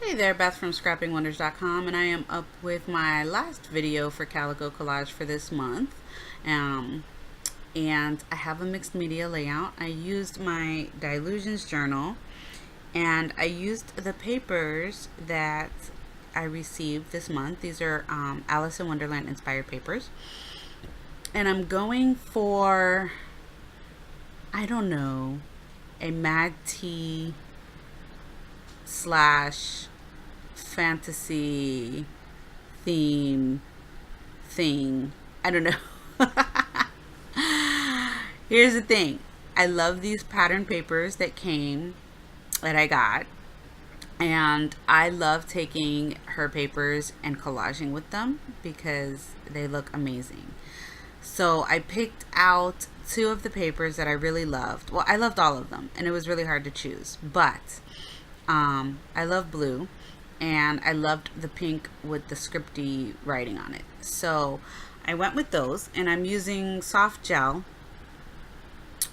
Hey there, Beth from scrappingwonders.com, and I am up with my last video for Calico Collage for this month. And I have a mixed media layout. I used my Dilutions journal, and I used the papers that I received this month. These are Alice in Wonderland inspired papers. And I'm going for, I don't know, a Mad Tea / fantasy theme thing. I don't know. Here's the thing. I love these pattern papers that I got. And I love taking her papers and collaging with them because they look amazing. So I picked out 2 of the papers that I really loved. Well, I loved all of them, and it was really hard to choose. But I love blue, and I loved the pink with the scripty writing on it. So I went with those, and I'm using soft gel,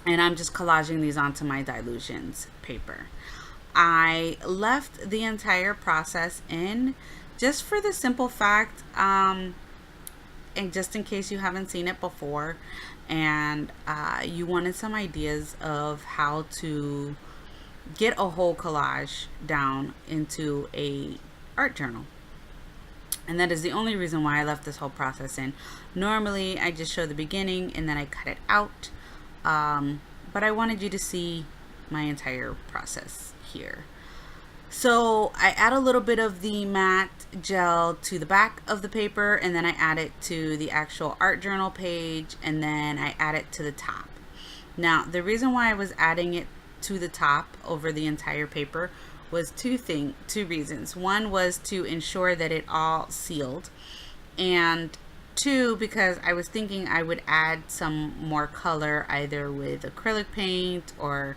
and I'm just collaging these onto my Dilutions paper. I left the entire process in just for the simple fact, and just in case you haven't seen it before, and you wanted some ideas of how to get a whole collage down into a art journal. And that is the only reason why I left this whole process in. Normally I just show the beginning and then I cut it out, but I wanted you to see my entire process here. So I add a little bit of the matte gel to the back of the paper, and then I add it to the actual art journal page, and then I add it to the top. Now the reason why I was adding it to the top over the entire paper was two reasons. One was to ensure that it all sealed, and 2, because I was thinking I would add some more color either with acrylic paint or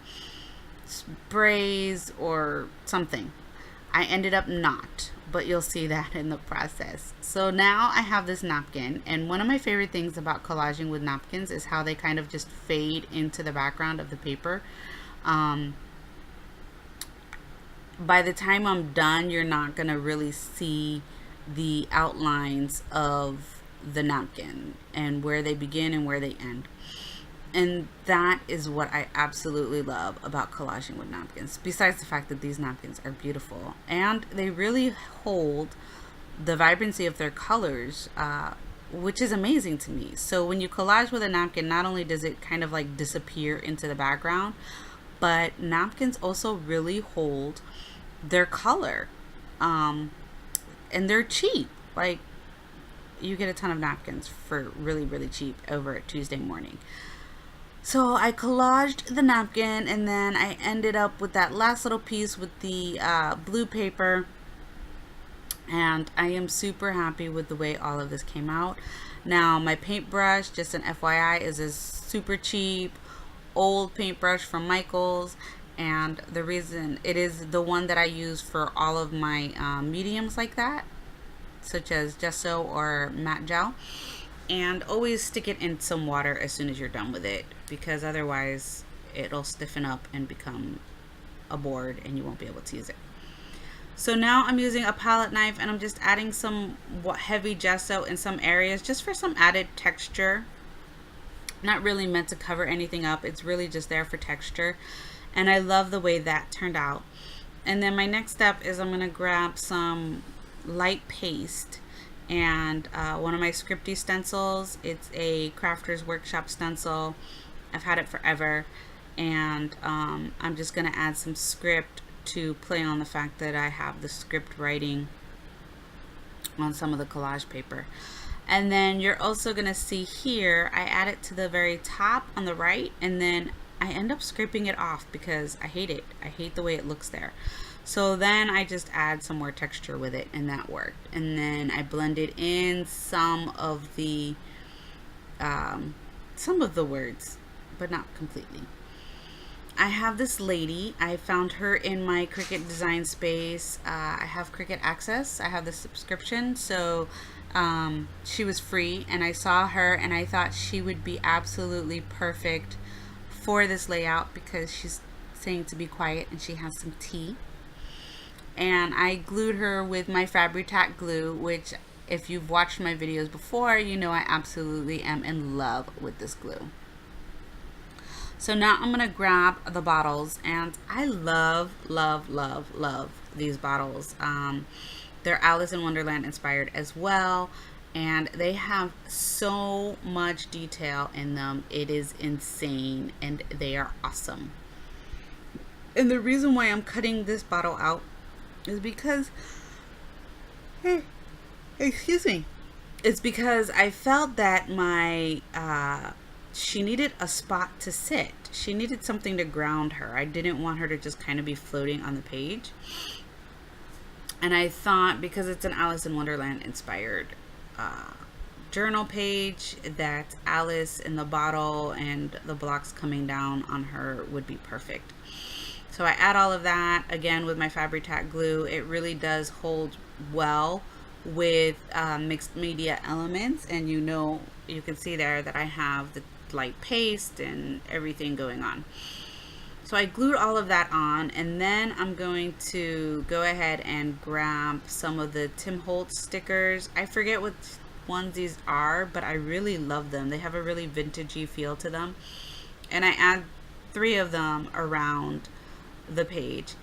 sprays or something. I ended up not, but you'll see that in the process. So now I have this napkin, and one of my favorite things about collaging with napkins is how they kind of just fade into the background of the paper. By the time I'm done, you're not gonna really see the outlines of the napkin and where they begin and where they end. And that is what I absolutely love about collaging with napkins, besides the fact that these napkins are beautiful and they really hold the vibrancy of their colors, which is amazing to me. So when you collage with a napkin, not only does it kind of like disappear into the background, but napkins also really hold their color, and they're cheap. Like, you get a ton of napkins for really, really cheap over at Tuesday Morning. So I collaged the napkin, and then I ended up with that last little piece with the blue paper, and I am super happy with the way all of this came out. Now my paintbrush, just an FYI, is a super cheap old paintbrush from Michaels, and the reason it is the one that I use for all of my mediums like that, such as gesso or matte gel. And always stick it in some water as soon as you're done with it, because otherwise it'll stiffen up and become a board and you won't be able to use it. So now I'm using a palette knife, and I'm just adding some heavy gesso in some areas just for some added texture. Not really meant to cover anything up, it's really just there for texture, and I love the way that turned out. And then my next step is I'm going to grab some light paste and one of my scripty stencils. It's a Crafter's Workshop stencil. I've had it forever, and I'm just going to add some script to play on the fact that I have the script writing on some of the collage paper. And then you're also going to see here, I add it to the very top on the right, and then I end up scraping it off because I hate it. I hate the way it looks there. So then I just add some more texture with it, and that worked. And then I blended in some of the words, but not completely. I have this lady. I found her in my Cricut design space. I have Cricut Access. I have the subscription, so she was free, and I saw her and I thought she would be absolutely perfect for this layout because she's saying to be quiet and she has some tea. and I glued her with my FABER glue, which if you've watched my videos before, you know I absolutely am in love with this glue. So now I'm gonna grab the bottles, and I love, love, love, love these bottles. They're Alice in Wonderland inspired as well, and they have so much detail in them. It is insane, and they are awesome. And the reason why I'm cutting this bottle out is because, excuse me, it's because I felt that my she needed a spot to sit. She needed something to ground her. I didn't want her to just kind of be floating on the page. And I thought, because it's an Alice in Wonderland inspired journal page, that Alice in the bottle and the blocks coming down on her would be perfect. So I add all of that again with my FABER glue. It really does hold well with mixed media elements, and you can see there that I have the light paste and everything going on. So I glued all of that on, and then I'm going to go ahead and grab some of the Tim Holtz stickers. I forget what ones these are, but I really love them. They have a really vintagey feel to them, and I add 3 of them around the page.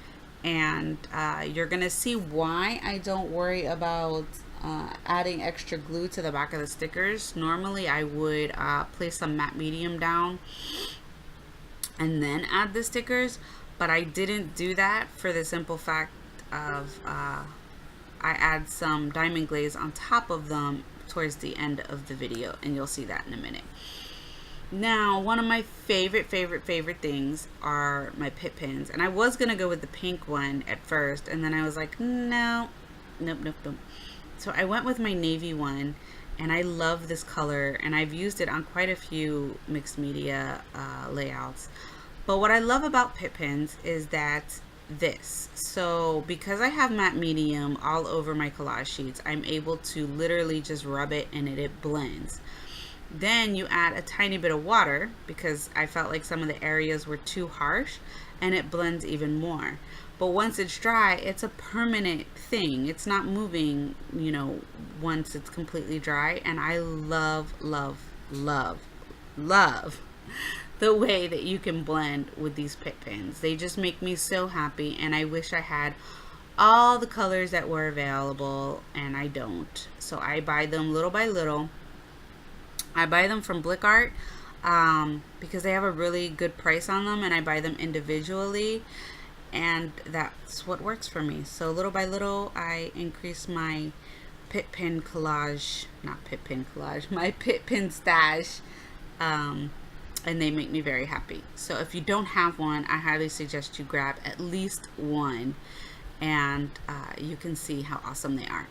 And you're gonna see why I don't worry about adding extra glue to the back of the stickers. Normally I would place some matte medium down and then add the stickers, but I didn't do that for the simple fact of I add some diamond glaze on top of them towards the end of the video, and you'll see that in a minute. Now, one of my favorite things are my Pitt Pins, and I was gonna go with the pink one at first, and then I was like, nope. So I went with my navy one, and I love this color, and I've used it on quite a few mixed media layouts. But what I love about Pitt Pins is that so because I have matte medium all over my collage sheets, I'm able to literally just rub it and it blends. Then you add a tiny bit of water, because I felt like some of the areas were too harsh, and it blends even more. But once it's dry, it's a permanent thing. It's not moving, once it's completely dry. And I love, love, love, love the way that you can blend with these Pitt Pins. They just make me so happy, and I wish I had all the colors that were available, and I don't. So I buy them little by little. I buy them from Blick Art because they have a really good price on them, and I buy them individually, and that's what works for me. So little by little, I increase my Pitt Pin collage, my Pitt Pin stash, and they make me very happy. So if you don't have one, I highly suggest you grab at least one, and you can see how awesome they are.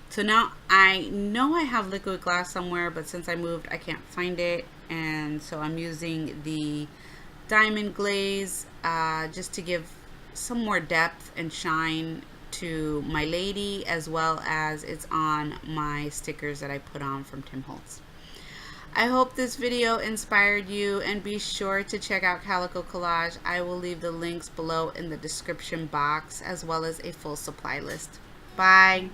So now I know I have liquid glass somewhere, but since I moved, I can't find it. And so I'm using the diamond glaze just to give some more depth and shine to my lady, as well as it's on my stickers that I put on from Tim Holtz. I hope this video inspired you, and be sure to check out Calico Collage. I will leave the links below in the description box, as well as a full supply list. Bye.